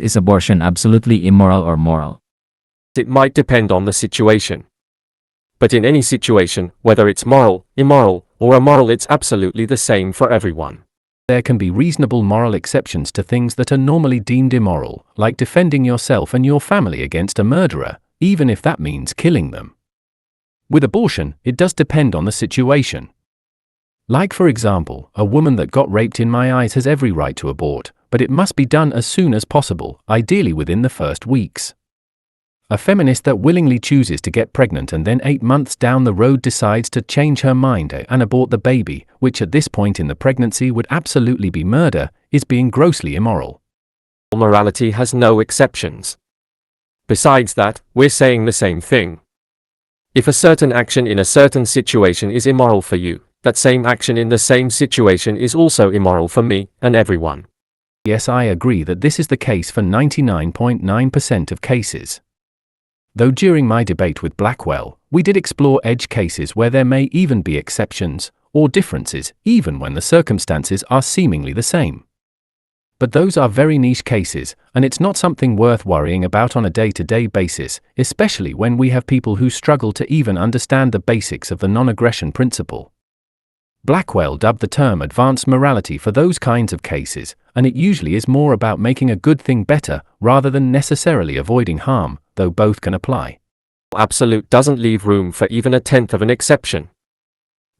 Is abortion absolutely immoral or moral? It might depend on the situation. But in any situation, whether it's moral, immoral, or immoral, it's absolutely the same for everyone. There can be reasonable moral exceptions to things that are normally deemed immoral, like defending yourself and your family against a murderer, even if that means killing them. With abortion, it does depend on the situation. Like, for example, a woman that got raped in my eyes has every right to abort, but it must be done as soon as possible, ideally within the first weeks. A feminist that willingly chooses to get pregnant and then 8 months down the road decides to change her mind and abort the baby, which at this point in the pregnancy would absolutely be murder, is being grossly immoral. Morality has no exceptions. Besides that, we're saying the same thing. If a certain action in a certain situation is immoral for you, that same action in the same situation is also immoral for me and everyone. Yes, I agree that this is the case for 99.9% of cases. Though during my debate with Blackwell, we did explore edge cases where there may even be exceptions, or differences, even when the circumstances are seemingly the same. But those are very niche cases, and it's not something worth worrying about on a day-to-day basis, especially when we have people who struggle to even understand the basics of the non-aggression principle. Blackwell dubbed the term advanced morality for those kinds of cases, and it usually is more about making a good thing better, rather than necessarily avoiding harm, though both can apply. Absolute doesn't leave room for even a tenth of an exception.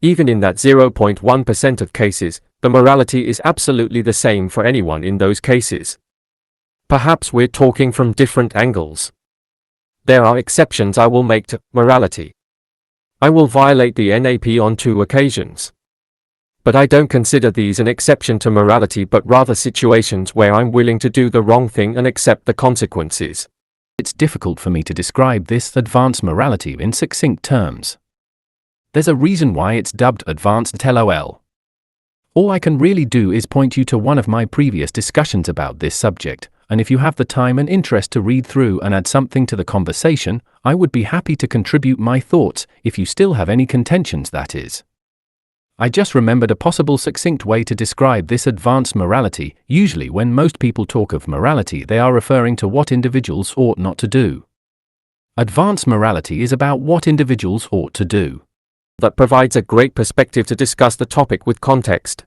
Even in that 0.1% of cases, the morality is absolutely the same for anyone in those cases. Perhaps we're talking from different angles. There are exceptions I will make to morality. I will violate the NAP on 2 occasions. But I don't consider these an exception to morality, but rather situations where I'm willing to do the wrong thing and accept the consequences. It's difficult for me to describe this advanced morality in succinct terms. There's a reason why it's dubbed advanced LOL. All I can really do is point you to one of my previous discussions about this subject, and if you have the time and interest to read through and add something to the conversation, I would be happy to contribute my thoughts, if you still have any contentions, that is. I just remembered a possible succinct way to describe this advanced morality. Usually when most people talk of morality, they are referring to what individuals ought not to do. Advanced morality is about what individuals ought to do. That provides a great perspective to discuss the topic with context.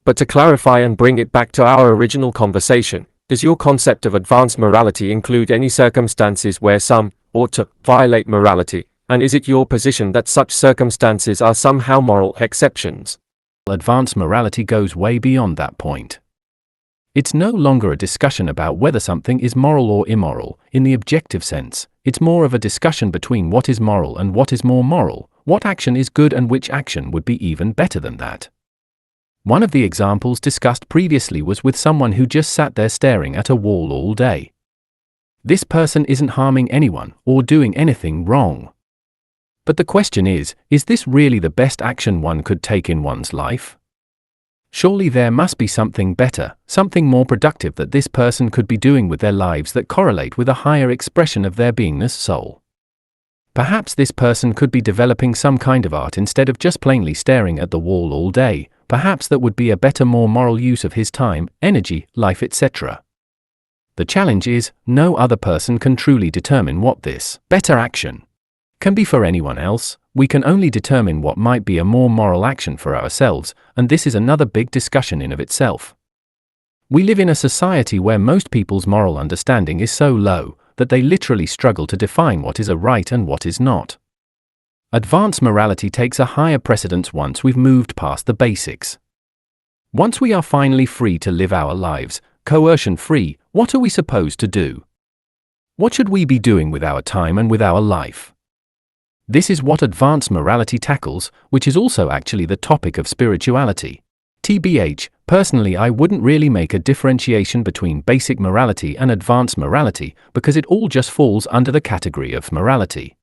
But to clarify and bring it back to our original conversation, does your concept of advanced morality include any circumstances where some ought to violate morality? And is it your position that such circumstances are somehow moral exceptions? Advanced morality goes way beyond that point. It's no longer a discussion about whether something is moral or immoral, in the objective sense. It's more of a discussion between what is moral and what is more moral, what action is good and which action would be even better than that. One of the examples discussed previously was with someone who just sat there staring at a wall all day. This person isn't harming anyone or doing anything wrong. But the question is this really the best action one could take in one's life? Surely there must be something better, something more productive that this person could be doing with their lives that correlate with a higher expression of their beingness soul. Perhaps this person could be developing some kind of art instead of just plainly staring at the wall all day. Perhaps that would be a better, more moral use of his time, energy, life, etc. The challenge is, no other person can truly determine what this better action can be for anyone else. We can only determine what might be a more moral action for ourselves, and this is another big discussion in of itself. We live in a society where most people's moral understanding is so low that they literally struggle to define what is a right and what is not. Advanced morality takes a higher precedence once we've moved past the basics. Once we are finally free to live our lives, coercion-free, what are we supposed to do? What should we be doing with our time and with our life? This is what advanced morality tackles, which is also actually the topic of spirituality. TBH, personally I wouldn't really make a differentiation between basic morality and advanced morality because it all just falls under the category of morality.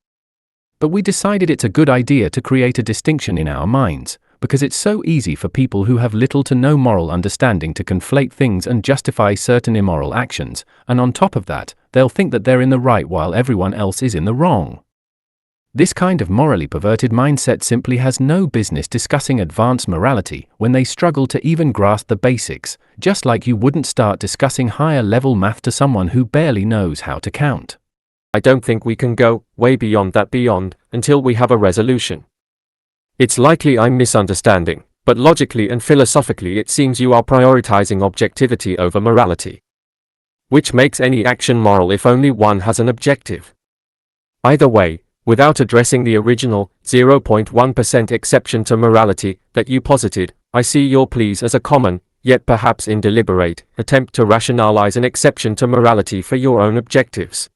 But we decided it's a good idea to create a distinction in our minds, because it's so easy for people who have little to no moral understanding to conflate things and justify certain immoral actions, and on top of that, they'll think that they're in the right while everyone else is in the wrong. This kind of morally perverted mindset simply has no business discussing advanced morality when they struggle to even grasp the basics, just like you wouldn't start discussing higher-level math to someone who barely knows how to count. I don't think we can go way beyond that until we have a resolution. It's likely I'm misunderstanding, but logically and philosophically it seems you are prioritizing objectivity over morality. Which makes any action moral if only one has an objective. Either way, without addressing the original 0.1% exception to morality that you posited, I see your pleas as a common, yet perhaps indeliberate, attempt to rationalize an exception to morality for your own objectives.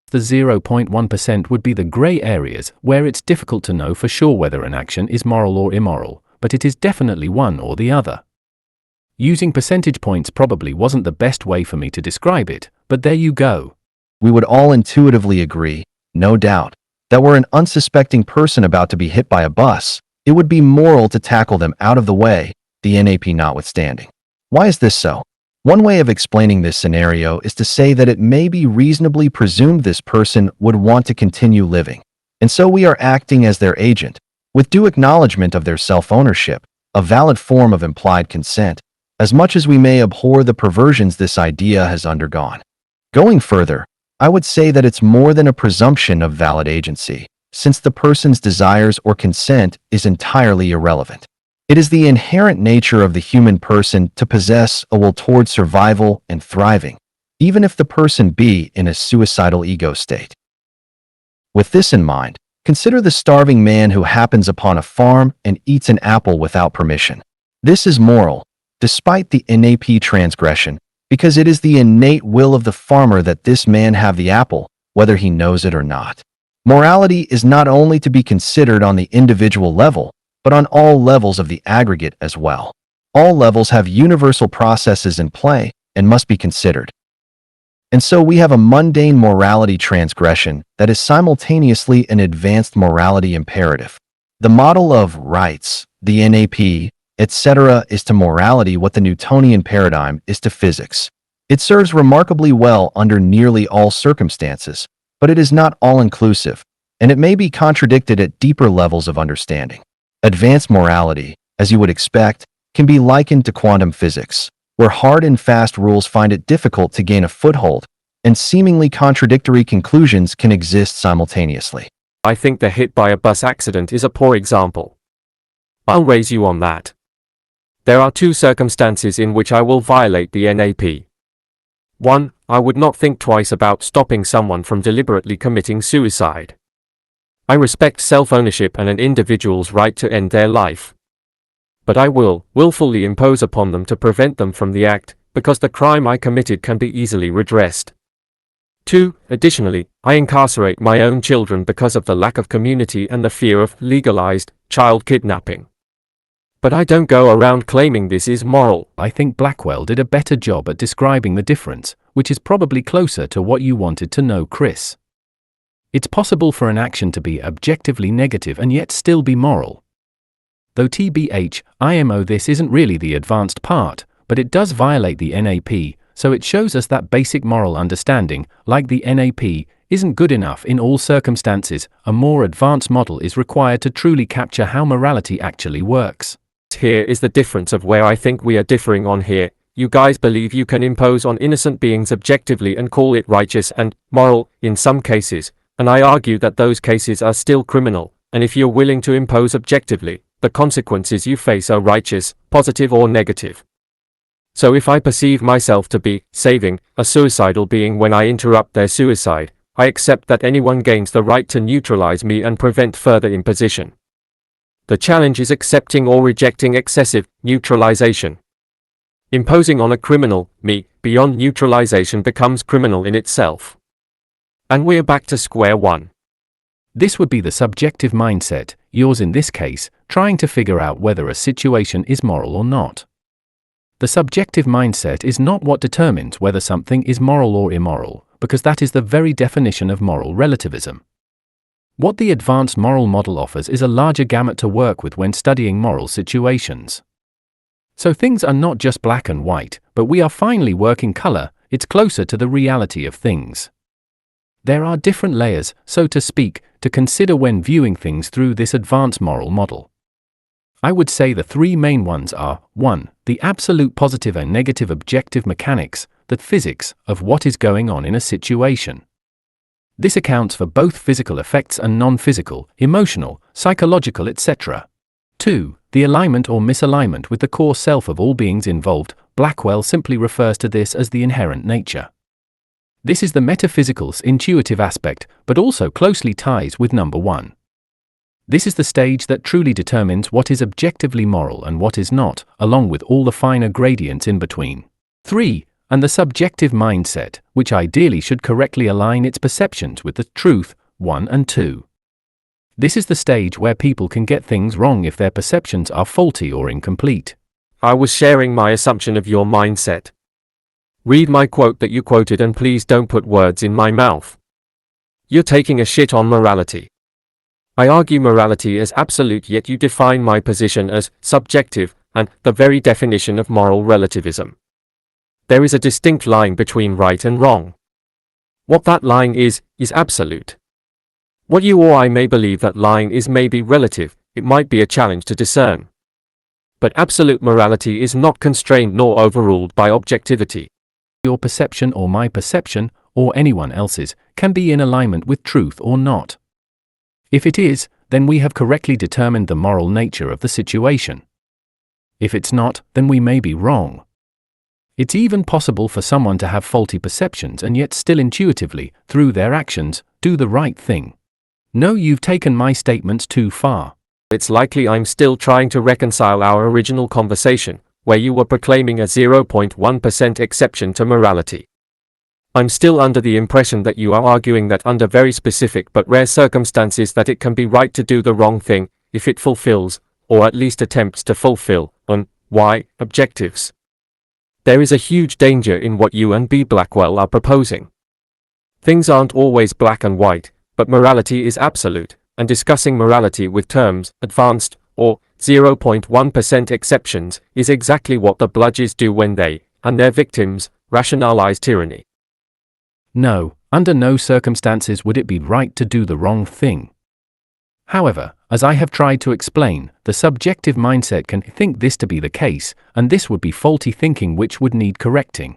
The 0.1% would be the gray areas where it's difficult to know for sure whether an action is moral or immoral, but it is definitely one or the other. Using percentage points probably wasn't the best way for me to describe it, but there you go. We would all intuitively agree, no doubt, that were an unsuspecting person about to be hit by a bus, it would be moral to tackle them out of the way, the NAP notwithstanding. Why is this so? One way of explaining this scenario is to say that it may be reasonably presumed this person would want to continue living, and so we are acting as their agent, with due acknowledgement of their self-ownership, a valid form of implied consent, as much as we may abhor the perversions this idea has undergone. Going further, I would say that it's more than a presumption of valid agency, since the person's desires or consent is entirely irrelevant. It is the inherent nature of the human person to possess a will toward survival and thriving, even if the person be in a suicidal ego state. With this in mind, consider the starving man who happens upon a farm and eats an apple without permission. This is moral, despite the NAP transgression, because it is the innate will of the farmer that this man have the apple, whether he knows it or not. Morality is not only to be considered on the individual level, but on all levels of the aggregate as well. All levels have universal processes in play and must be considered. And so we have a mundane morality transgression that is simultaneously an advanced morality imperative. The model of rights, the NAP, etc. is to morality what the Newtonian paradigm is to physics. It serves remarkably well under nearly all circumstances, but it is not all-inclusive, and it may be contradicted at deeper levels of understanding. Advanced morality, as you would expect, can be likened to quantum physics, where hard and fast rules find it difficult to gain a foothold, and seemingly contradictory conclusions can exist simultaneously. I think the hit by a bus accident is a poor example. I'll raise you on that. There are two circumstances in which I will violate the NAP. 1. I would not think twice about stopping someone from deliberately committing suicide. I respect self-ownership and an individual's right to end their life. But I will willfully impose upon them to prevent them from the act, because the crime I committed can be easily redressed. 2. Additionally, I incarcerate my own children because of the lack of community and the fear of legalized child kidnapping. But I don't go around claiming this is moral. I think Blackwell did a better job at describing the difference, which is probably closer to what you wanted to know, Chris. It's possible for an action to be objectively negative and yet still be moral. Though TBH, IMO, this isn't really the advanced part, but it does violate the NAP, so it shows us that basic moral understanding, like the NAP, isn't good enough in all circumstances. A more advanced model is required to truly capture how morality actually works. Here is the difference of where I think we are differing on here. You guys believe you can impose on innocent beings objectively and call it righteous and moral in some cases, and I argue that those cases are still criminal, and if you're willing to impose objectively, the consequences you face are righteous, positive or negative. So if I perceive myself to be saving a suicidal being when I interrupt their suicide, I accept that anyone gains the right to neutralize me and prevent further imposition. The challenge is accepting or rejecting excessive neutralization. Imposing on a criminal, me, beyond neutralization becomes criminal in itself. And we're back to square one. This would be the subjective mindset, yours in this case, trying to figure out whether a situation is moral or not. The subjective mindset is not what determines whether something is moral or immoral, because that is the very definition of moral relativism. What the advanced moral model offers is a larger gamut to work with when studying moral situations. So things are not just black and white, but we are finally working color. It's closer to the reality of things. There are different layers, so to speak, to consider when viewing things through this advanced moral model. I would say the three main ones are: 1. The absolute positive and negative objective mechanics, the physics of what is going on in a situation. This accounts for both physical effects and non-physical, emotional, psychological, etc. 2. The alignment or misalignment with the core self of all beings involved. Blackwell simply refers to this as the inherent nature. This is the metaphysical's intuitive aspect, but also closely ties with number 1. This is the stage that truly determines what is objectively moral and what is not, along with all the finer gradients in between. 3. And the subjective mindset, which ideally should correctly align its perceptions with the truth, 1 and 2. This is the stage where people can get things wrong if their perceptions are faulty or incomplete. I was sharing my assumption of your mindset. Read my quote that you quoted and please don't put words in my mouth. You're taking a shit on morality. I argue morality as absolute, yet you define my position as subjective, and the very definition of moral relativism. There is a distinct line between right and wrong. What that line is absolute. What you or I may believe that line is may be relative, it might be a challenge to discern. But absolute morality is not constrained nor overruled by objectivity. Your perception or my perception, or anyone else's, can be in alignment with truth or not. If it is, then we have correctly determined the moral nature of the situation. If it's not, then we may be wrong. It's even possible for someone to have faulty perceptions and yet still intuitively, through their actions, do the right thing. No, you've taken my statements too far. It's likely I'm still trying to reconcile our original conversation, where you were proclaiming a 0.1% exception to morality. I'm still under the impression that you are arguing that under very specific but rare circumstances that it can be right to do the wrong thing, if it fulfills, or at least attempts to fulfill, Y objectives. There is a huge danger in what you and B. Blackwell are proposing. Things aren't always black and white, but morality is absolute, and discussing morality with terms, advanced, or 0.1% exceptions, is exactly what the bludges do when they, and their victims, rationalize tyranny. No, under no circumstances would it be right to do the wrong thing. However, as I have tried to explain, the subjective mindset can think this to be the case, and this would be faulty thinking which would need correcting.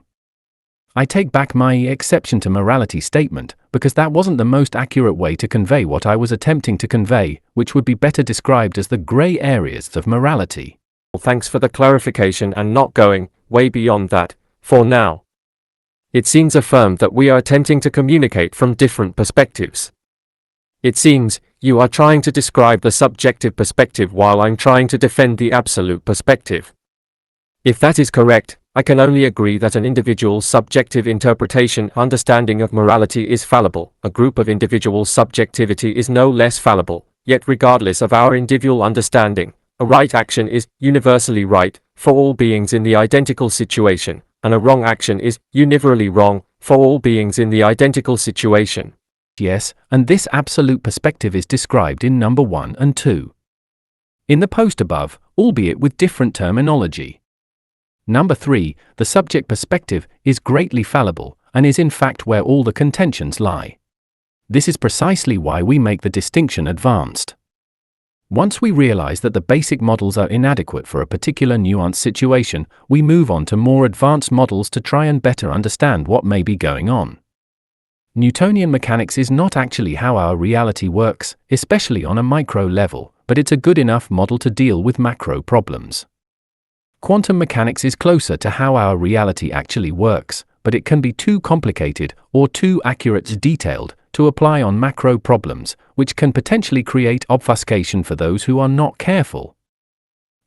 I take back my exception to morality statement, because that wasn't the most accurate way to convey what I was attempting to convey, which would be better described as the grey areas of morality. Thanks for the clarification and not going way beyond that, for now. It seems affirmed that we are attempting to communicate from different perspectives. It seems you are trying to describe the subjective perspective while I'm trying to defend the absolute perspective. If that is correct, I can only agree that an individual's subjective interpretation, understanding of morality is fallible. A group of individuals' subjectivity is no less fallible, yet regardless of our individual understanding, a right action is universally right for all beings in the identical situation, and a wrong action is universally wrong for all beings in the identical situation. Yes, and this absolute perspective is described in number 1 and 2. In the post above, albeit with different terminology. Number 3, the subject perspective, is greatly fallible, and is in fact where all the contentions lie. This is precisely why we make the distinction advanced. Once we realize that the basic models are inadequate for a particular nuanced situation, we move on to more advanced models to try and better understand what may be going on. Newtonian mechanics is not actually how our reality works, especially on a micro level, but it's a good enough model to deal with macro problems. Quantum mechanics is closer to how our reality actually works, but it can be too complicated, or too accurate detailed, to apply on macro problems, which can potentially create obfuscation for those who are not careful.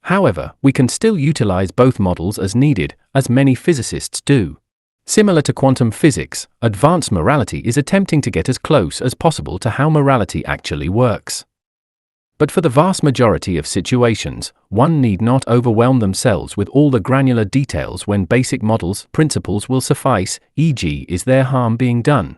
However, we can still utilize both models as needed, as many physicists do. Similar to quantum physics, advanced morality is attempting to get as close as possible to how morality actually works. But for the vast majority of situations, one need not overwhelm themselves with all the granular details when basic models, principles will suffice, e.g., is there harm being done?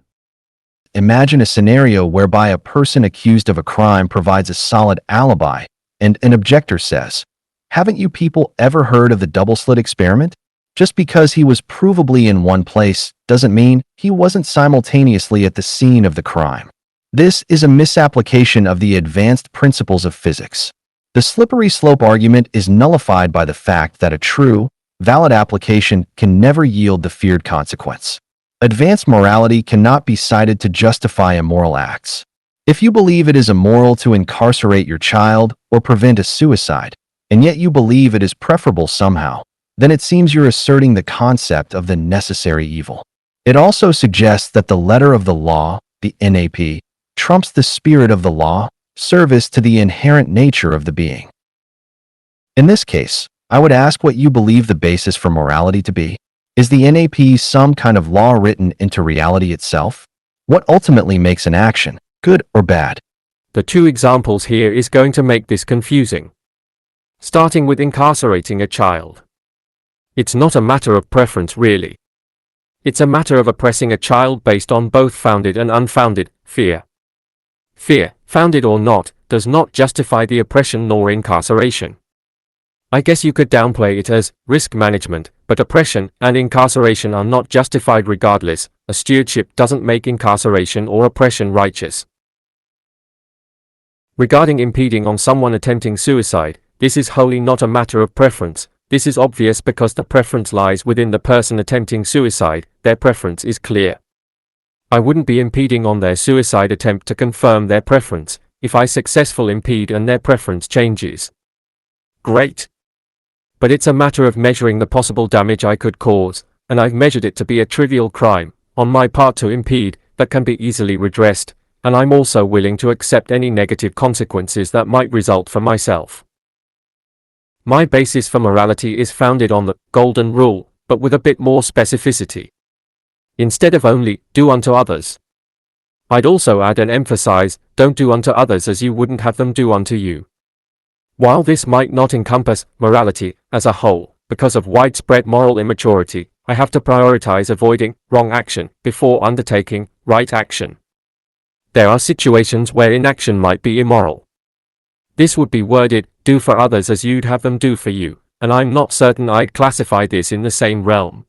Imagine a scenario whereby a person accused of a crime provides a solid alibi, and an objector says, "Haven't you people ever heard of the double-slit experiment? Just because he was provably in one place doesn't mean he wasn't simultaneously at the scene of the crime. This is a misapplication of the advanced principles of physics. The slippery slope argument is nullified by the fact that a true, valid application can never yield the feared consequence. Advanced morality cannot be cited to justify immoral acts. If you believe it is immoral to incarcerate your child or prevent a suicide, and yet you believe it is preferable somehow, then it seems you're asserting the concept of the necessary evil. It also suggests that the letter of the law, the NAP, trumps the spirit of the law, service to the inherent nature of the being. In this case, I would ask what you believe the basis for morality to be. Is the NAP some kind of law written into reality itself? What ultimately makes an action, good or bad? The two examples here is going to make this confusing. Starting with incarcerating a child. It's not a matter of preference really. It's a matter of oppressing a child based on both founded and unfounded fear. Fear, founded or not, does not justify the oppression nor incarceration. I guess you could downplay it as risk management, but oppression and incarceration are not justified regardless. A stewardship doesn't make incarceration or oppression righteous. Regarding impeding on someone attempting suicide, this is wholly not a matter of preference. This is obvious because the preference lies within the person attempting suicide. Their preference is clear. I wouldn't be impeding on their suicide attempt to confirm their preference. If I successfully impede and their preference changes, great. But it's a matter of measuring the possible damage I could cause, and I've measured it to be a trivial crime, on my part to impede, that can be easily redressed, and I'm also willing to accept any negative consequences that might result for myself. My basis for morality is founded on the golden rule, but with a bit more specificity. Instead of only, do unto others, I'd also add and emphasize, don't do unto others as you wouldn't have them do unto you. While this might not encompass morality as a whole, because of widespread moral immaturity, I have to prioritize avoiding wrong action before undertaking right action. There are situations where inaction might be immoral. This would be worded, do for others as you'd have them do for you, and I'm not certain I'd classify this in the same realm.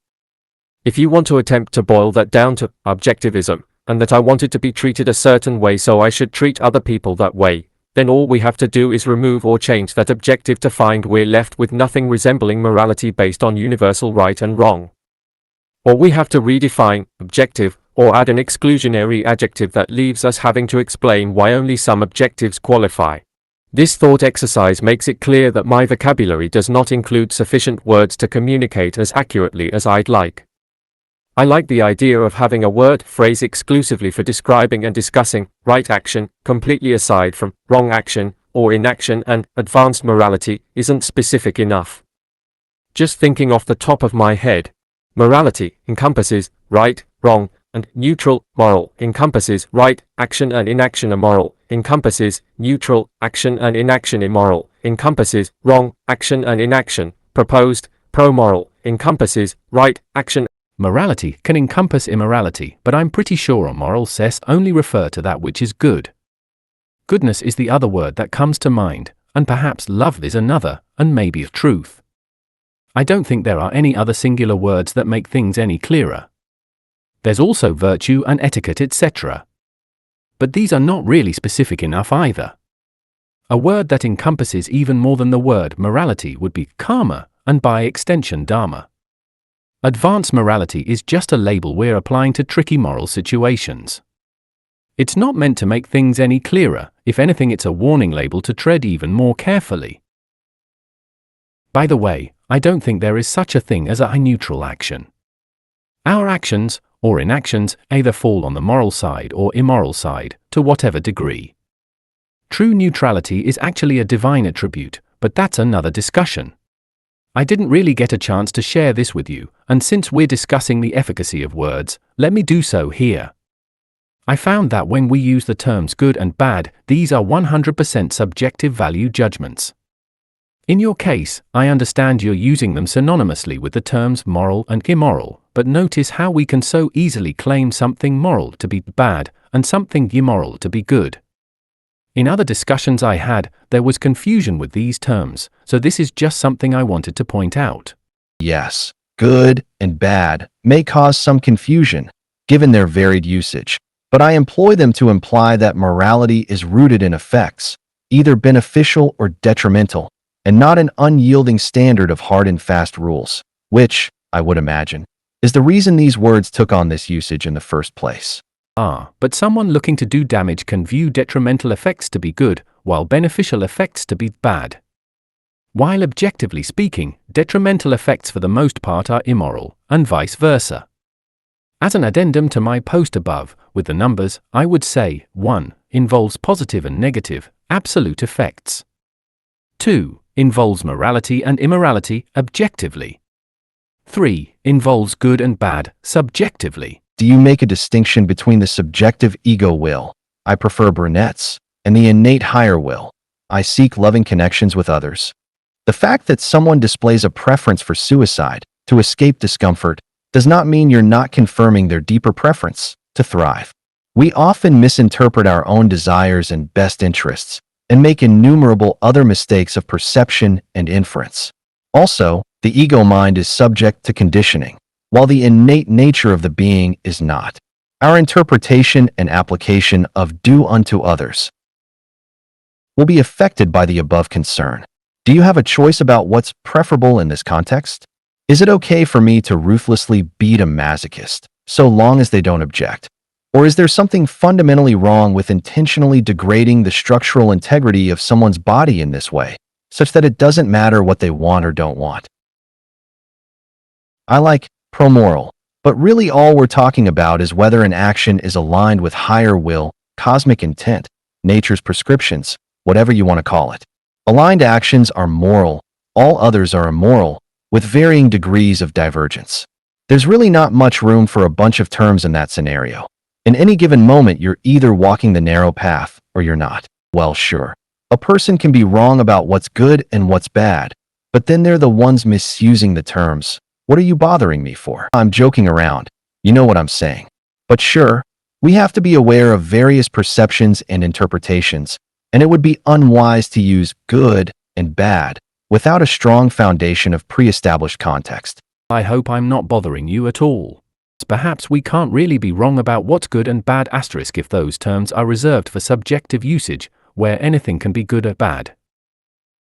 If you want to attempt to boil that down to objectivism, and that I wanted to be treated a certain way so I should treat other people that way, then all we have to do is remove or change that objective to find we're left with nothing resembling morality based on universal right and wrong. Or we have to redefine objective, or add an exclusionary adjective that leaves us having to explain why only some objectives qualify. This thought exercise makes it clear that my vocabulary does not include sufficient words to communicate as accurately as I'd like. I like the idea of having a word phrase exclusively for describing and discussing right action, completely aside from wrong action or inaction, and advanced morality isn't specific enough. Just thinking off the top of my head, morality encompasses right, wrong, and neutral. Moral encompasses right action and inaction. Immoral encompasses neutral action and inaction. Immoral encompasses wrong action and inaction. Proposed pro-moral encompasses right action. Morality can encompass immorality, but I'm pretty sure moral says only refer to that which is good. Goodness is the other word that comes to mind, and perhaps love is another, and maybe truth. I don't think there are any other singular words that make things any clearer. There's also virtue and etiquette, etc. But these are not really specific enough either. A word that encompasses even more than the word morality would be karma, and by extension dharma. Advanced morality is just a label we're applying to tricky moral situations. It's not meant to make things any clearer. If anything, it's a warning label to tread even more carefully. By the way, I don't think there is such a thing as a neutral action. Our actions, or inactions, either fall on the moral side or immoral side, to whatever degree. True neutrality is actually a divine attribute, but that's another discussion. I didn't really get a chance to share this with you, and since we're discussing the efficacy of words, let me do so here. I found that when we use the terms good and bad, these are 100% subjective value judgments. In your case, I understand you're using them synonymously with the terms moral and immoral, but notice how we can so easily claim something moral to be bad, and something immoral to be good. In other discussions I had, there was confusion with these terms, so this is just something I wanted to point out. Yes, good and bad may cause some confusion, given their varied usage, but I employ them to imply that morality is rooted in effects, either beneficial or detrimental, and not an unyielding standard of hard and fast rules, which, I would imagine, is the reason these words took on this usage in the first place. But someone looking to do damage can view detrimental effects to be good, while beneficial effects to be bad. While objectively speaking, detrimental effects for the most part are immoral, and vice versa. As an addendum to my post above, with the numbers, I would say 1. Involves positive and negative, absolute effects. 2. Involves morality and immorality, objectively. 3. Involves good and bad, subjectively. Do you make a distinction between the subjective ego will, I prefer brunettes, and the innate higher will, I seek loving connections with others? The fact that someone displays a preference for suicide, to escape discomfort, does not mean you're not confirming their deeper preference, to thrive. We often misinterpret our own desires and best interests, and make innumerable other mistakes of perception and inference. Also, the ego mind is subject to conditioning, while the innate nature of the being is not. Our interpretation and application of do unto others will be affected by the above concern. Do you have a choice about what's preferable in this context? Is it okay for me to ruthlessly beat a masochist, so long as they don't object? Or is there something fundamentally wrong with intentionally degrading the structural integrity of someone's body in this way, such that it doesn't matter what they want or don't want? I like pro-moral, but really all we're talking about is whether an action is aligned with higher will, cosmic intent, nature's prescriptions, whatever you want to call it. Aligned actions are moral, all others are immoral, with varying degrees of divergence. There's really not much room for a bunch of terms in that scenario. In any given moment, you're either walking the narrow path or you're not. Well, sure, a person can be wrong about what's good and what's bad, but then they're the ones misusing the terms. What are you bothering me for? I'm joking around. You know what I'm saying. But sure, we have to be aware of various perceptions and interpretations, and it would be unwise to use good and bad without a strong foundation of pre-established context. I hope I'm not bothering you at all. Perhaps we can't really be wrong about what's good and bad asterisk if those terms are reserved for subjective usage, where anything can be good or bad.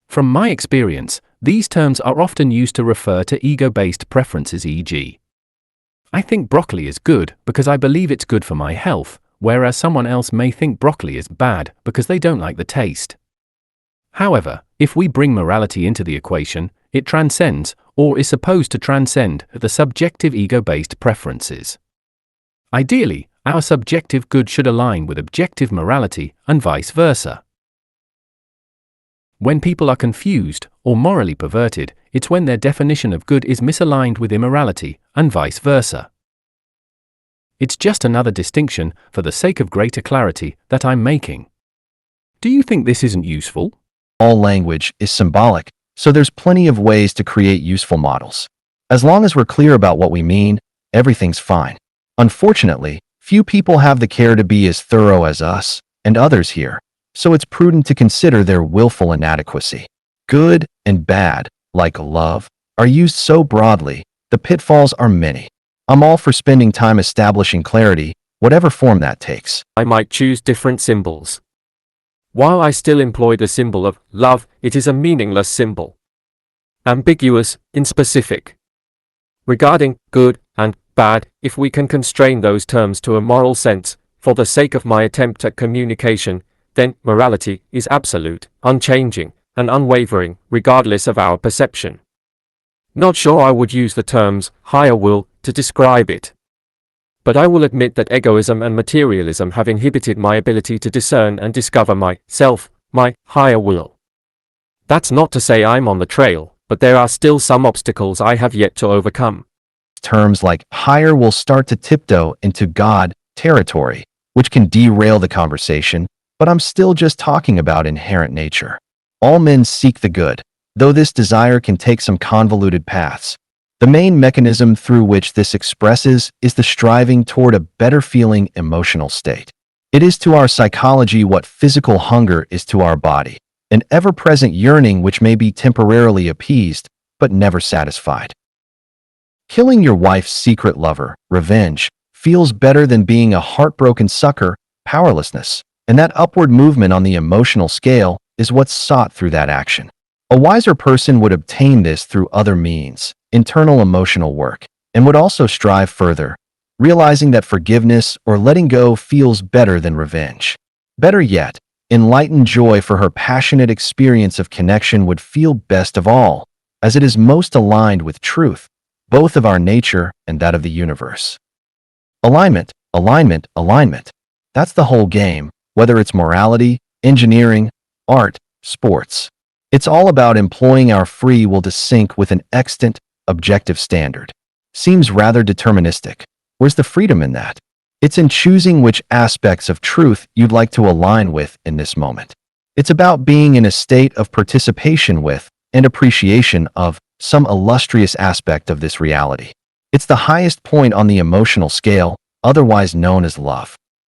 From my experience, these terms are often used to refer to ego-based preferences, e.g. I think broccoli is good because I believe it's good for my health, whereas someone else may think broccoli is bad because they don't like the taste. However, if we bring morality into the equation, it transcends, or is supposed to transcend, the subjective ego-based preferences. Ideally, our subjective good should align with objective morality, and vice versa. When people are confused, or morally perverted, it's when their definition of good is misaligned with immorality, and vice versa. It's just another distinction, for the sake of greater clarity, that I'm making. Do you think this isn't useful? All language is symbolic, so there's plenty of ways to create useful models. As long as we're clear about what we mean, everything's fine. Unfortunately, few people have the care to be as thorough as us and others here, so it's prudent to consider their willful inadequacy. Good and bad, like love, are used so broadly, the pitfalls are many. I'm all for spending time establishing clarity, whatever form that takes. I might choose different symbols. While I still employ the symbol of love, it is a meaningless symbol. Ambiguous, inspecific. Regarding good and bad, if we can constrain those terms to a moral sense, for the sake of my attempt at communication, then morality is absolute, unchanging, and unwavering, regardless of our perception. Not sure I would use the terms higher will to describe it. But I will admit that egoism and materialism have inhibited my ability to discern and discover myself, my higher will. That's not to say I'm on the trail, but there are still some obstacles I have yet to overcome. Terms like higher will start to tiptoe into God territory, which can derail the conversation, but I'm still just talking about inherent nature. All men seek the good, though this desire can take some convoluted paths. The main mechanism through which this expresses is the striving toward a better feeling emotional state. It is to our psychology what physical hunger is to our body, an ever-present yearning which may be temporarily appeased, but never satisfied. Killing your wife's secret lover, revenge, feels better than being a heartbroken sucker, powerlessness. And that upward movement on the emotional scale is what's sought through that action. A wiser person would obtain this through other means, internal emotional work, and would also strive further, realizing that forgiveness or letting go feels better than revenge. Better yet, enlightened joy for her passionate experience of connection would feel best of all, as it is most aligned with truth, both of our nature and that of the universe. Alignment, alignment, alignment. That's the whole game, whether it's morality, engineering, art, sports. It's all about employing our free will to sync with an extant, objective standard. Seems rather deterministic. Where's the freedom in that? It's in choosing which aspects of truth you'd like to align with in this moment. It's about being in a state of participation with and appreciation of some illustrious aspect of this reality. It's the highest point on the emotional scale, otherwise known as love.